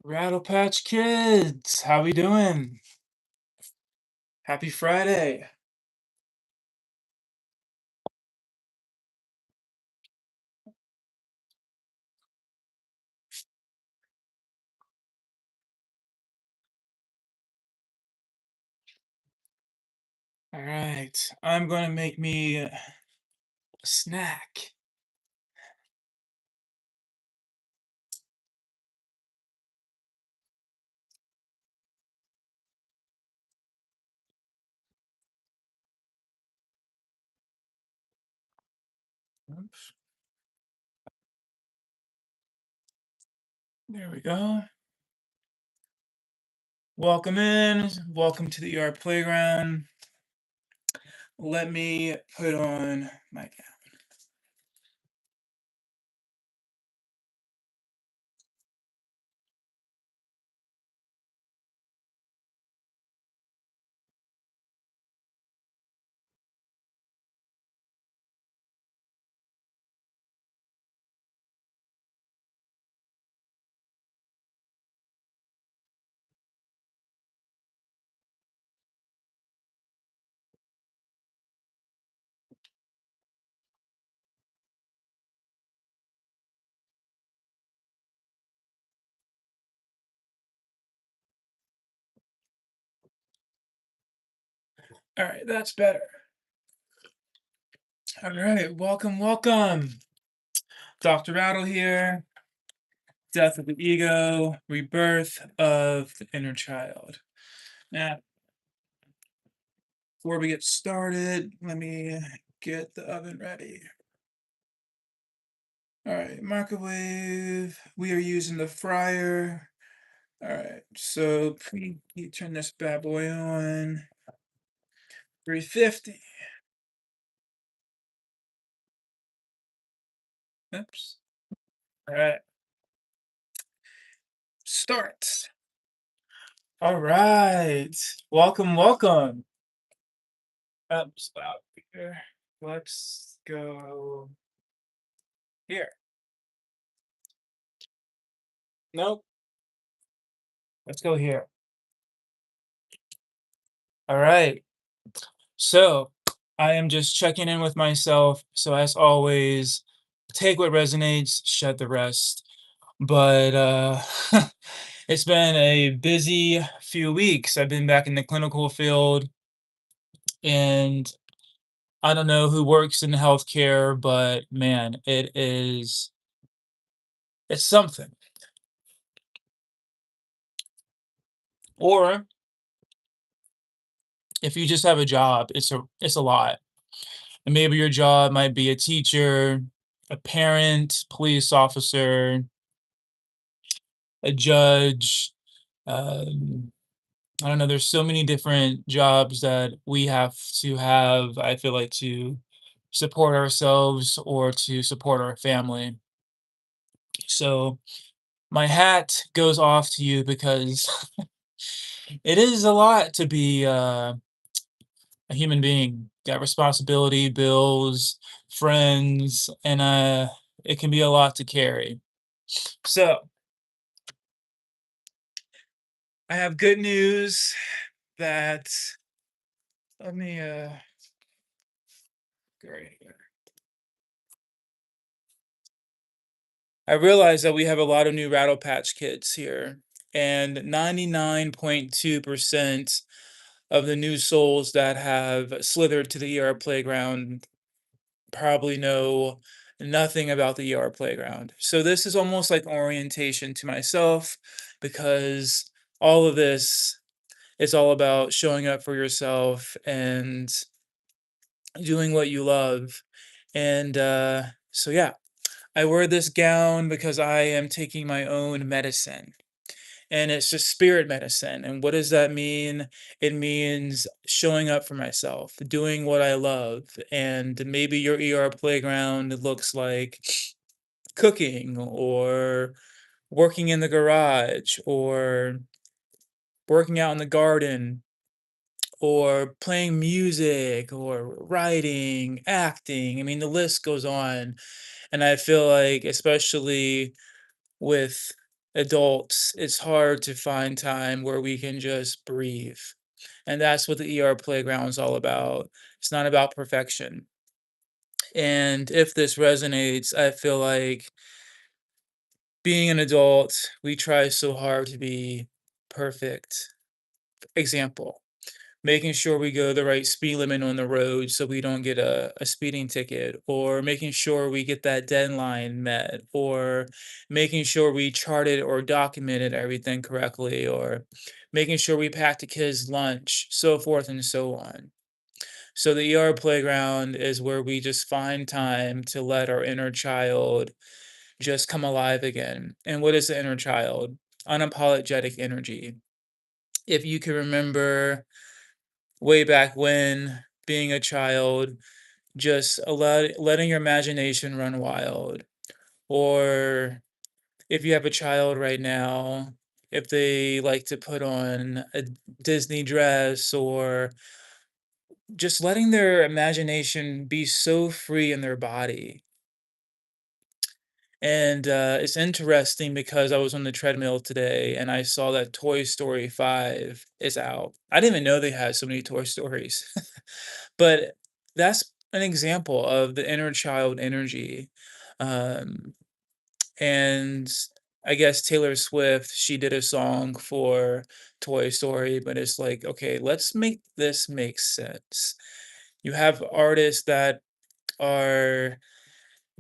Rattle Patch Kids, how we doing? Happy Friday. All right, I'm gonna make me a snack. Oops, there we go. Welcome in. Welcome to the ER playground. Let me put on my gown. All right, that's better. All right, welcome. Dr. Rattle here. Death of the ego, rebirth of the inner child. Now, before we get started, let me get the oven ready. All right, microwave. We are using the fryer. All right, so you turn this bad boy on. 350. Oops. All right, start. All right, welcome. Stop here. Let's go here. Nope, let's go here. All right, so I am just checking in with myself. So as always, take what resonates, shed the rest. But it's been a busy few weeks. I've been back in the clinical field, and I don't know who works in healthcare, but man, it's something. Or if you just have a job, it's a lot. And maybe your job might be a teacher, a parent, police officer, a judge. Um, I don't know. There's so many different jobs that we have to have, I feel like, to support ourselves or to support our family. So my hat goes off to you because it is a lot to be a human being. Got responsibility, bills, friends, and it can be a lot to carry. So I have good news that let me go right here. I realize that we have a lot of new Rattle Patch Kids here, and 99.2% of the new souls that have slithered to the ER playground probably know nothing about the ER playground. So this is almost like orientation to myself because all of this is all about showing up for yourself and doing what you love. And so yeah, I wear this gown because I am taking my own medicine, and it's just spirit medicine. And what does that mean? It means showing up for myself, doing what I love. And maybe your ER playground looks like cooking or working in the garage or working out in the garden or playing music or writing, acting. I mean, the list goes on. And I feel like, especially with adults, it's hard to find time where we can just breathe. And that's what the ER playground is all about. It's not about perfection. And if this resonates, I feel like being an adult, we try so hard to be perfect. Example, making sure we go the right speed limit on the road so we don't get a speeding ticket, or making sure we get that deadline met, or making sure we charted or documented everything correctly, or making sure we packed the kids' lunch, so forth and so on. So the ER playground is where we just find time to let our inner child just come alive again. And what is the inner child? Unapologetic energy. If you can remember way back when, being a child, just letting your imagination run wild. Or if you have a child right now, if they like to put on a Disney dress, or just letting their imagination be so free in their body. And it's interesting because I was on the treadmill today and I saw that Toy Story 5 is out. I didn't even know they had so many Toy Stories. But that's an example of the inner child energy. Um, and I guess Taylor Swift, she did a song for Toy Story, but it's like, okay, let's make this make sense. You have artists that are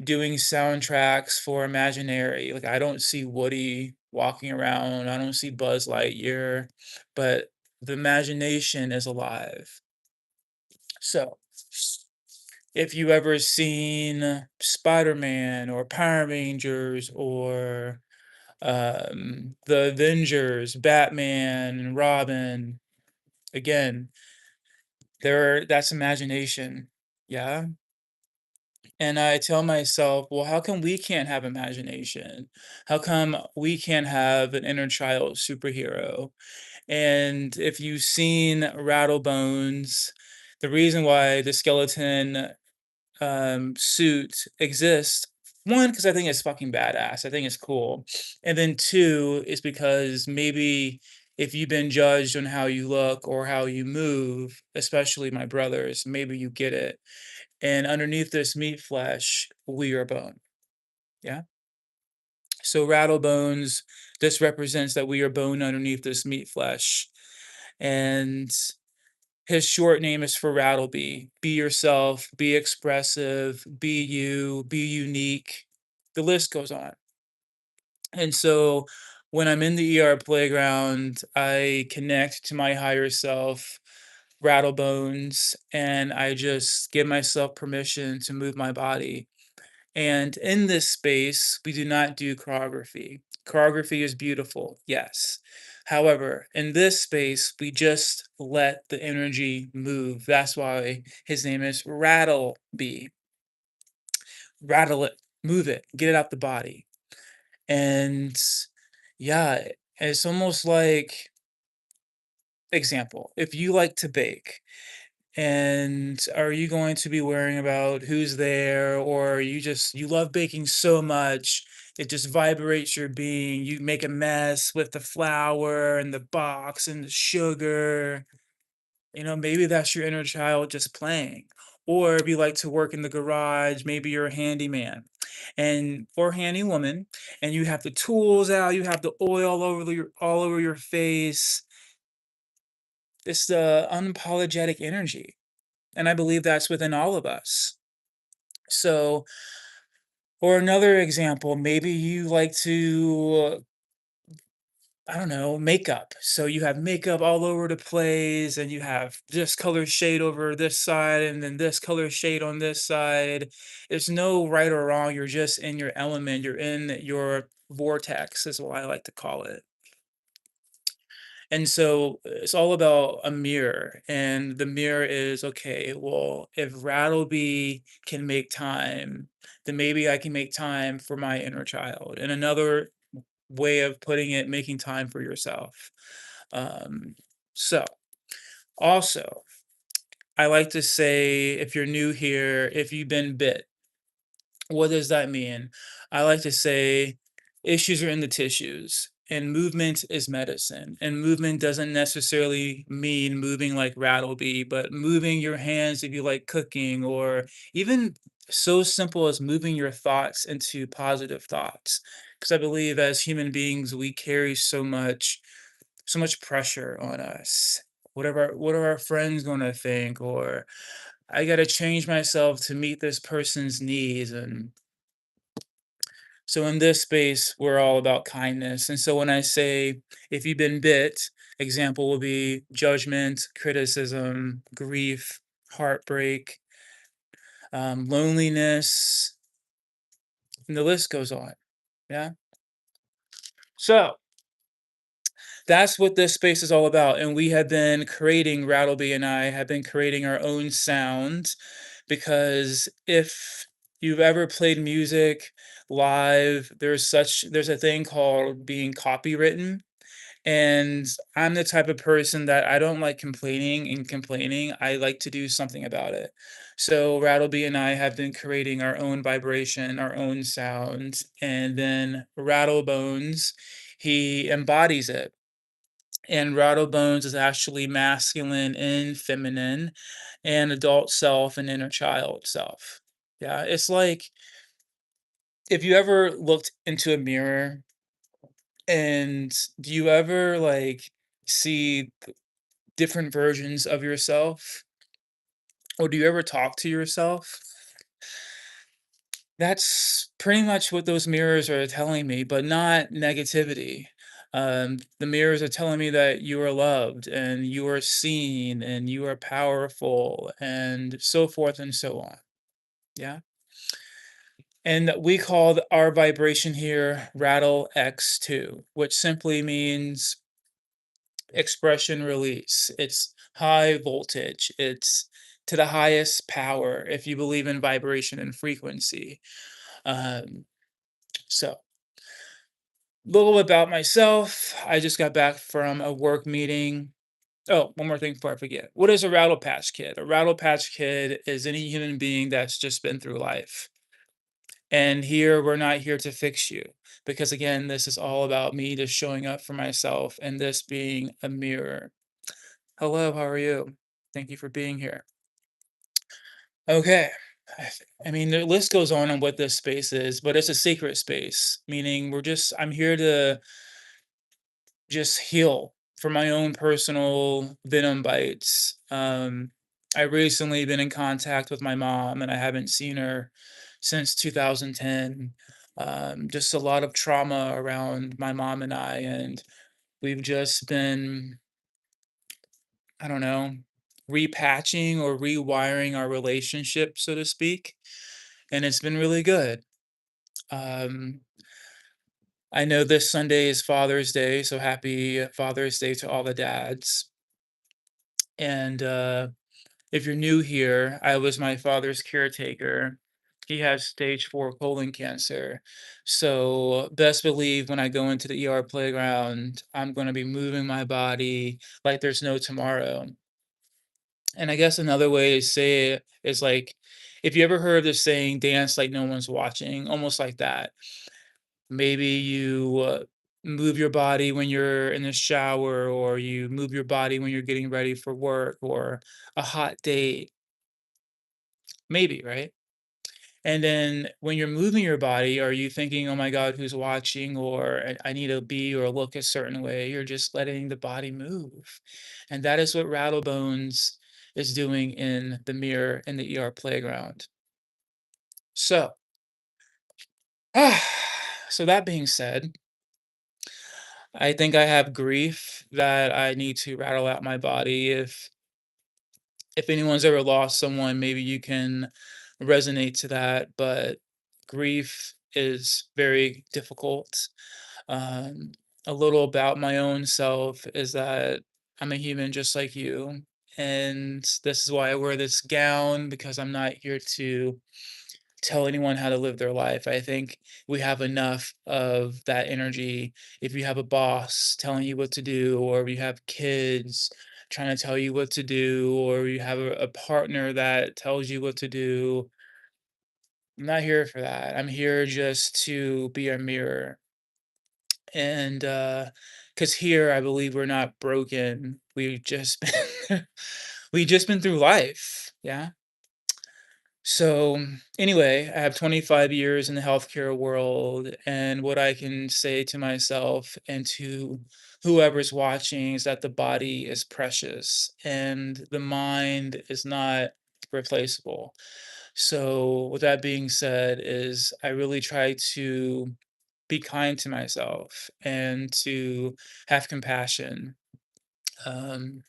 doing soundtracks for Imaginary. Like, I don't see Woody walking around, I don't see Buzz Lightyear, but the imagination is alive. So, if you ever seen Spider-Man or Power Rangers or the Avengers, Batman and Robin, again, that's imagination. Yeah. And I tell myself, well, how come we can't have imagination? How come we can't have an inner child superhero? And if you've seen Rattlebones, the reason why the skeleton suit exists, one, because I think it's fucking badass. I think it's cool. And then two, is because maybe if you've been judged on how you look or how you move, especially my brothers, maybe you get it. And underneath this meat flesh, we are bone. Yeah. So rattle bones, this represents that we are bone underneath this meat flesh. And his short name is for Rattleby. Be yourself, be expressive, be you, be unique. The list goes on. And so when I'm in the ER playground, I connect to my higher self, Rattlebones, and I just give myself permission to move my body. And in this space, we do not do choreography. Choreography is beautiful, yes. However, in this space, we just let the energy move. That's why his name is Rattle Bee. Rattle it, move it, get it out the body. And yeah, it's almost like, example, if you like to bake, and are you going to be worrying about who's there, or you love baking so much, it just vibrates your being, you make a mess with the flour and the box and the sugar, maybe that's your inner child just playing. Or if you like to work in the garage, maybe you're a handyman and or handy woman, and you have the tools out, you have the oil all over your face. It's the unapologetic energy. And I believe that's within all of us. So, or another example, maybe you like to, I don't know, makeup. So you have makeup all over the place, and you have this color shade over this side, and then this color shade on this side. There's no right or wrong. You're just in your element. You're in your vortex, is what I like to call it. And so it's all about a mirror. And the mirror is, okay, well, if Rattleby can make time, then maybe I can make time for my inner child. And another way of putting it, making time for yourself. Um, so also, I like to say, if you're new here, if you've been bit, what does that mean? I like to say issues are in the tissues, and movement is medicine. And movement doesn't necessarily mean moving like Rattleby, but moving your hands if you like cooking, or even so simple as moving your thoughts into positive thoughts. Because I believe as human beings, we carry so much pressure on us. What are our friends going to think? Or I got to change myself to meet this person's needs. And so in this space, we're all about kindness. And so when I say, if you've been bit, example will be judgment, criticism, grief, heartbreak, loneliness, and the list goes on. Yeah. So that's what this space is all about. And we have been creating, Rattleby and I have been creating our own sound, because if you've ever played music live, there's a thing called being copywritten. And I'm the type of person that I don't like complaining and complaining. I like to do something about it. So Rattleby and I have been creating our own vibration, our own sound, and then Rattlebones, he embodies it. And Rattlebones is actually masculine and feminine, and adult self and inner child self. Yeah, it's like if you ever looked into a mirror, and do you ever like see different versions of yourself? Or do you ever talk to yourself? That's pretty much what those mirrors are telling me, but not negativity. The mirrors are telling me that you are loved and you are seen and you are powerful and so forth and so on. Yeah. And we called our vibration here Rattle X2, which simply means expression release. It's high voltage. It's to the highest power if you believe in vibration and frequency. Um, so, little about myself. I just got back from a work meeting. Oh, one more thing before I forget. What is a Rattle Patch Kid? A Rattle Patch Kid is any human being that's just been through life. And here, we're not here to fix you. Because again, this is all about me just showing up for myself and this being a mirror. Hello, how are you? Thank you for being here. Okay. I mean, the list goes on what this space is, but it's a secret space, meaning I'm here to just heal from my own personal venom bites. I recently been in contact with my mom, and I haven't seen her since 2010. Just a lot of trauma around my mom and I, and we've just been, I don't know, repatching or rewiring our relationship, so to speak, and it's been really good. Um, I know this Sunday is Father's Day, so happy Father's Day to all the dads. And if you're new here, I was my father's caretaker. He has stage 4 colon cancer. So, best believe when I go into the ER playground, I'm going to be moving my body like there's no tomorrow. And I guess another way to say it is like, if you ever heard the saying, dance like no one's watching, almost like that. Maybe you move your body when you're in the shower, or you move your body when you're getting ready for work or a hot date. Maybe, right? And then when you're moving your body, are you thinking, oh my God, who's watching? Or I need to be or look a certain way. You're just letting the body move. And that is what Rattlebones is doing in the mirror in the ER playground. So, so that being said, I think I have grief that I need to rattle out my body. If anyone's ever lost someone, maybe you can resonate to that. But grief is very difficult. Um, a little about my own self is that I'm a human just like you. And this is why I wear this gown, because I'm not here to tell anyone how to live their life. I think we have enough of that energy. If you have a boss telling you what to do, or you have kids trying to tell you what to do, or you have a partner that tells you what to do, I'm not here for that. I'm here just to be a mirror. And because here I believe we're not broken. We've just been we've just been through life. Yeah. So anyway, I have 25 years in the healthcare world, and what I can say to myself and to whoever's watching is that the body is precious and the mind is not replaceable. So with that being said, is I really try to be kind to myself and to have compassion. Um,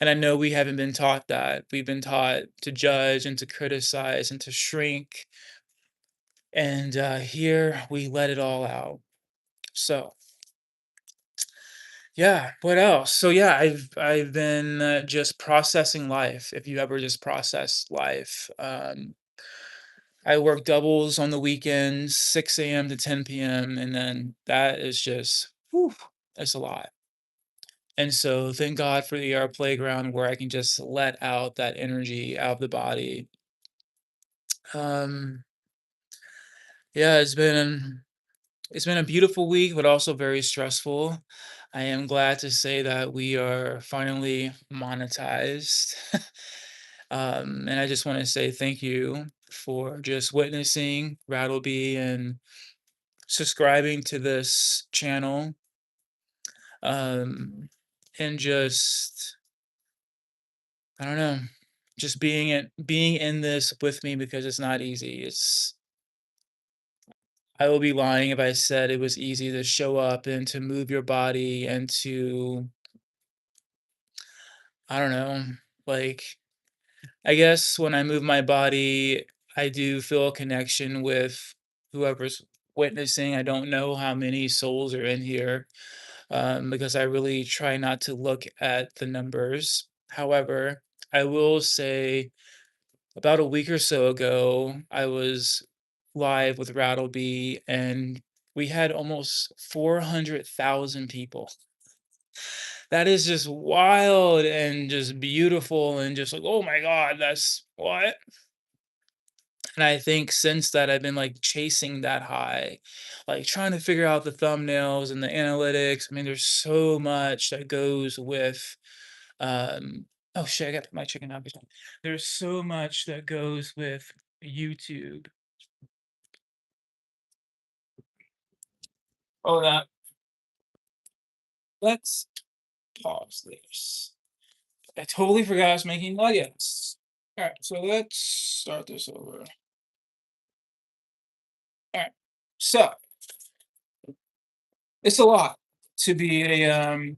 and I know we haven't been taught that. We've been taught to judge and to criticize and to shrink. And here we let it all out. So yeah, what else? So yeah, I've been just processing life. If you ever just process life, I work doubles on the weekends, 6 a.m. to 10 p.m., and then that is just, whew, that's a lot. And so thank God for the ER playground where I can just let out that energy out of the body. Um, yeah, it's been a beautiful week, but also very stressful. I am glad to say that we are finally monetized. And I just want to say thank you for just witnessing Rattleby and subscribing to this channel. Um, and just I don't know, just being in this with me because it's not easy. I will be lying if I said it was easy to show up and to move your body and to, I don't know, like, I guess when I move my body, I do feel a connection with whoever's witnessing. I don't know how many souls are in here, because I really try not to look at the numbers. However, I will say about a week or so ago, I was live with Rattleby and we had almost 400,000 people. That is just wild and just beautiful and just like, oh my God, that's what? And I think since that, I've been like chasing that high, like trying to figure out the thumbnails and the analytics. I mean, there's so much that goes with, oh shit, I got my chicken nuggets on. There's so much that goes with YouTube. Hold up. Let's pause this. I totally forgot I was making nuggets. All right, so let's start this over. All right, so it's a lot to be a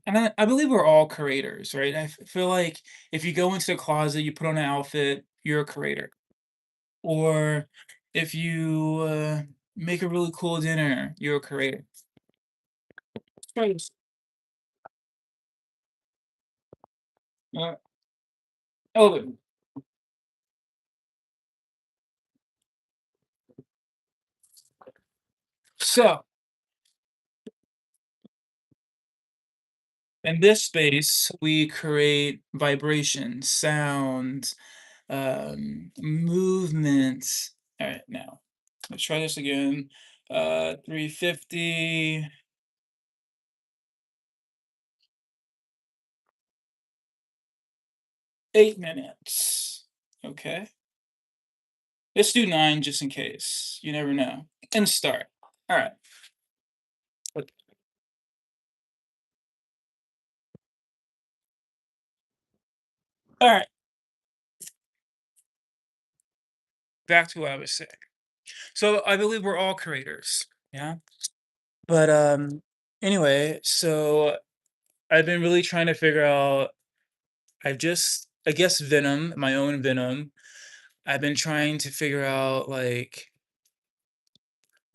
and I believe we're all creators, right? Feel like if you go into the closet, you put on an outfit, you're a creator. Or if you make a really cool dinner, you're a creator. Right. Uh, oh, so in this space, we create vibration, sound, movement. All right, now let's try this again. 350, 8 minutes. Okay, let's do 9 just in case. You never know. And start. All right. All right. Back to what I was saying. So I believe we're all creators. Yeah. But anyway, so I've been really trying to figure out I guess Venom, my own Venom. I've been trying to figure out like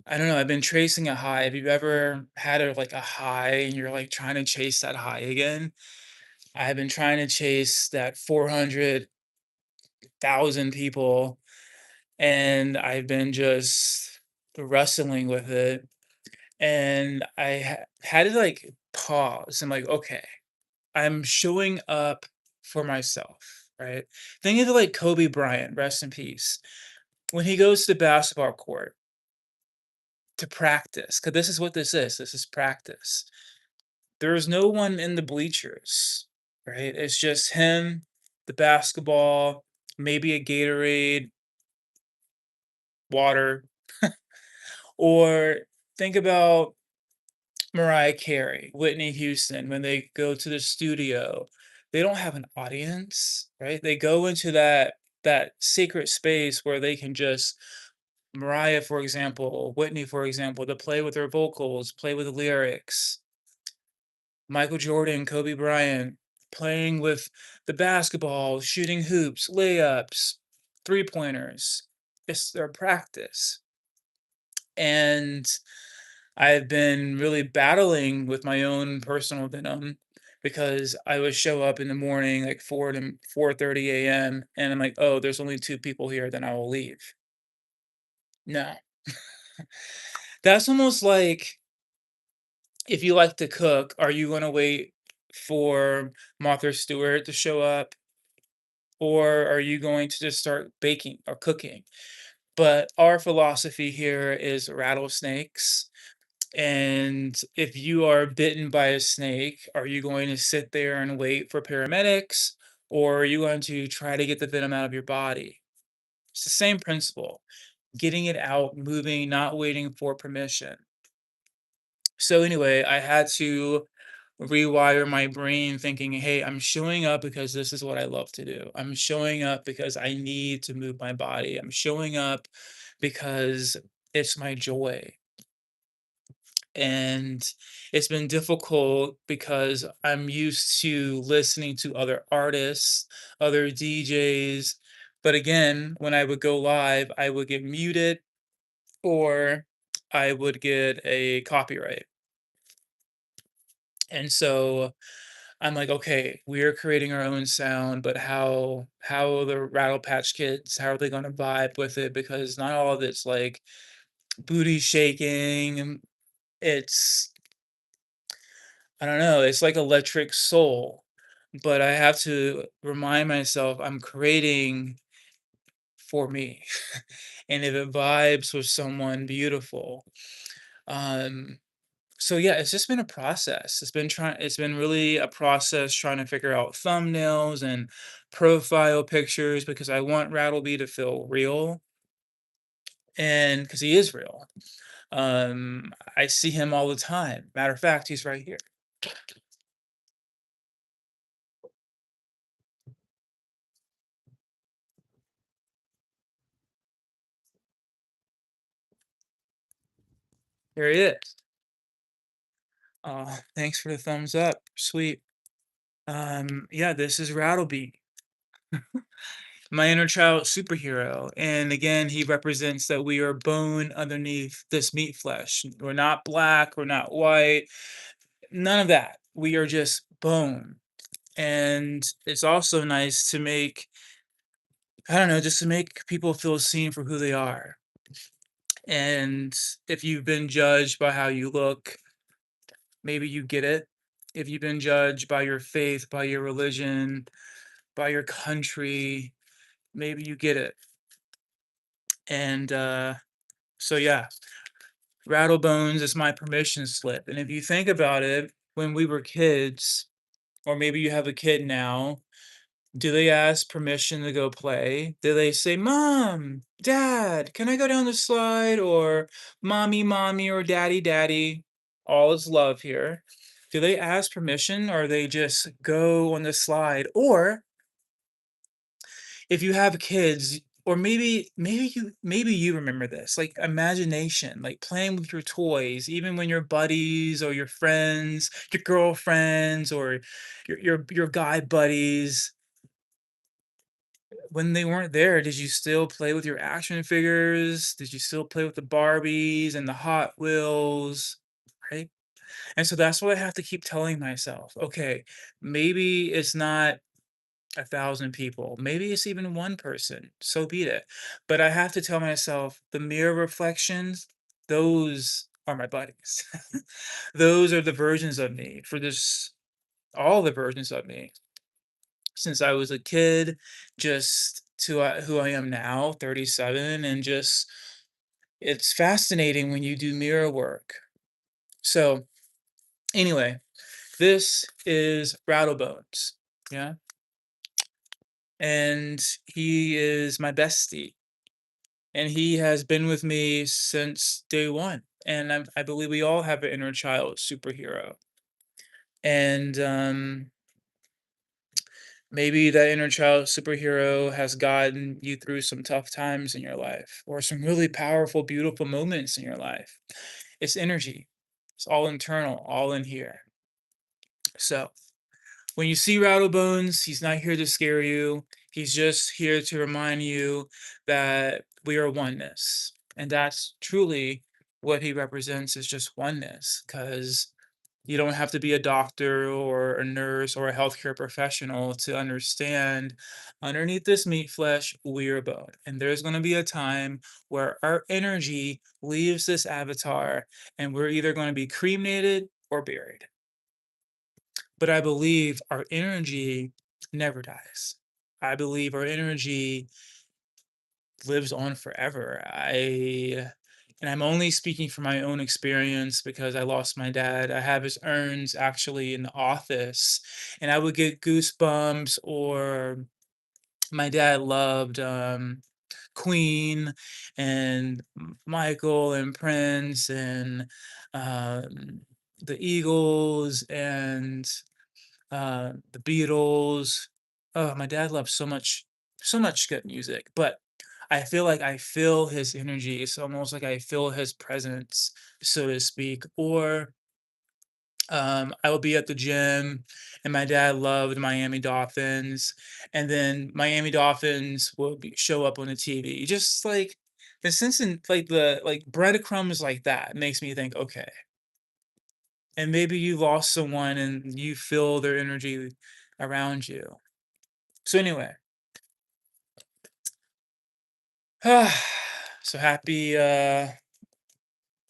I don't know, I've been tracing a high. Have you ever had a high and you're like trying to chase that high again? I've been trying to chase that 400,000 people and I've been just wrestling with it. And had to like pause. I'm like, okay, I'm showing up for myself, right? Think of it like Kobe Bryant, rest in peace. When he goes to the basketball court, to practice, because this is what this is practice. There's no one in the bleachers, right? It's just him, the basketball, maybe a Gatorade, water, or think about Mariah Carey, Whitney Houston, when they go to the studio, they don't have an audience, right? They go into that secret space where they can just Mariah, for example, Whitney, for example, to play with their vocals, play with the lyrics. Michael Jordan, Kobe Bryant, playing with the basketball, shooting hoops, layups, three pointers. It's their practice. And I've been really battling with my own personal venom because I would show up in the morning like 4 to 4:30 a.m. and I'm like, oh, there's only two people here, then I will leave. No. That's almost like if you like to cook, are you gonna wait for Martha Stewart to show up, or are you going to just start baking or cooking? But our philosophy here is rattlesnakes. And if you are bitten by a snake, are you going to sit there and wait for paramedics, or are you going to try to get the venom out of your body? It's the same principle, getting it out, moving, not waiting for permission. So, anyway, I had to rewire my brain thinking, hey, I'm showing up because this is what I love to do. I'm showing up because I need to move my body. I'm showing up because it's my joy. And it's been difficult because I'm used to listening to other artists, other DJs. But again, when I would go live, I would get muted or I would get a copyright. And so I'm like, okay, we are creating our own sound, but how the Rattle Patch Kids, how are they gonna vibe with it? Because not all of it's like booty shaking. It's I don't know, it's like Electric Soul, but I have to remind myself I'm creating for me. And if it vibes with someone beautiful. Um, so yeah, it's just been a process. It's been really a process trying to figure out thumbnails and profile pictures because I want Rattleby to feel real and because he is real. I see him all the time. Matter of fact, he's right here. Here he is. Thanks for the thumbs up. Sweet. Yeah, this is Rattleby, my inner child superhero. And again, he represents that we are bone underneath this meat flesh. We're not black, we're not white, none of that. We are just bone. And it's also nice to make, I don't know, just to make people feel seen for who they are. And if you've been judged by how you look, maybe you get it. If you've been judged by your faith, by your religion, by your country, maybe you get it. And so yeah, Rattlebones is my permission slip. And if you think about it, when we were kids, or maybe you have a kid now, do they ask permission to go play? Do they say, Mom, Dad, can I go down the slide? Or Mommy, Mommy, or Daddy, Daddy? All is love here. Do they ask permission or they just go on the slide? Or if you have kids, or maybe you remember this, like imagination, like playing with your toys, even when your buddies or your friends, your girlfriends, or your guy buddies, when they weren't there, did you still play with your action figures? Did you still play with the Barbies and the Hot Wheels? Right? And so that's what I have to keep telling myself. Okay, maybe it's not 1,000 people, maybe it's even one person, so be it. But I have to tell myself the mirror reflections, those are my buddies. Those are the versions of me for this, all the versions of me since I was a kid, just to who I am now, 37, and just It's fascinating when you do mirror work. So, anyway, this is Rattlebones. Yeah. And he is my bestie. And he has been with me since day one. And I believe we all have an inner child superhero. And maybe that inner child superhero has gotten you through some tough times in your life or some really powerful, beautiful moments in your life. It's energy, it's all internal, all in here. So, when you see Rattlebones, he's not here to scare you. He's just here to remind you that we are oneness. And that's truly what he represents is just oneness. Because you don't have to be a doctor or a nurse or a healthcare professional to understand underneath this meat flesh, we're bone. And there's going to be a time where our energy leaves this avatar and we're either going to be cremated or buried. But I believe our energy never dies. I believe our energy lives on forever. And I'm only speaking from my own experience because I lost my dad. I have his urns actually in the office, and I would get goosebumps. Or my dad loved Queen and Michael and Prince and um, the Eagles and the Beatles. Oh, my dad loves so much good music, but I feel like I feel his energy. It's almost like I feel his presence, so to speak. Or I would be at the gym, and my dad loved Miami Dolphins, and then Miami Dolphins would show up on the TV. Just like the sense in like breadcrumbs like that makes me think, okay, and maybe you lost someone and you feel their energy around you. So anyway, so happy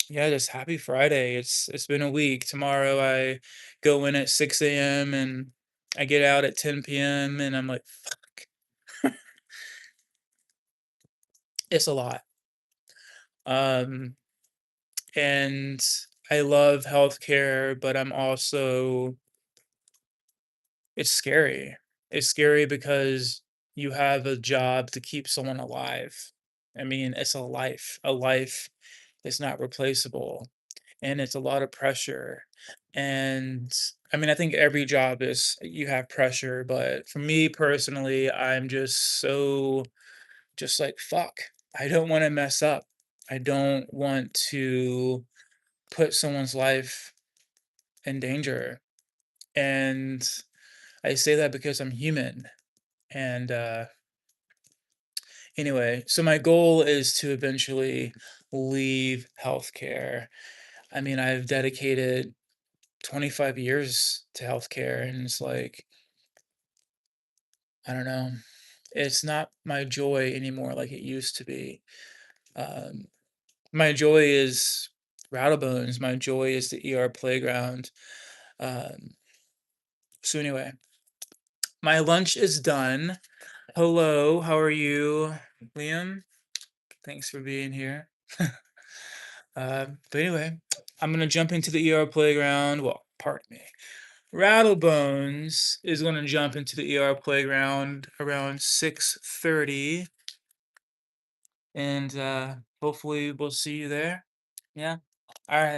yeah, just happy Friday. It's been a week. Tomorrow I go in at 6 a.m. and I get out at 10 p.m. and I'm like, fuck, it's a lot. Um and I love healthcare, but I'm also it's scary. It's scary because you have a job to keep someone alive. I mean, it's a life. A life is not replaceable, and it's a lot of pressure. And I mean, I think every job is you have pressure, but for me personally, I'm just so just like fuck. I don't want to mess up. I don't want to put someone's life in danger. And I say that because I'm human. And anyway, so my goal is to eventually leave healthcare. I mean, I've dedicated 25 years to healthcare, and it's like, I don't know, it's not my joy anymore like it used to be. Um, my joy is Rattlebones. My joy is the ER playground. Um, so anyway, my lunch is done. Hello, how are you, Liam? Thanks for being here. But anyway, I'm gonna jump into the ER playground. Well, pardon me. Rattlebones is gonna jump into the ER playground around 6:30, and hopefully we'll see you there. Yeah. All right.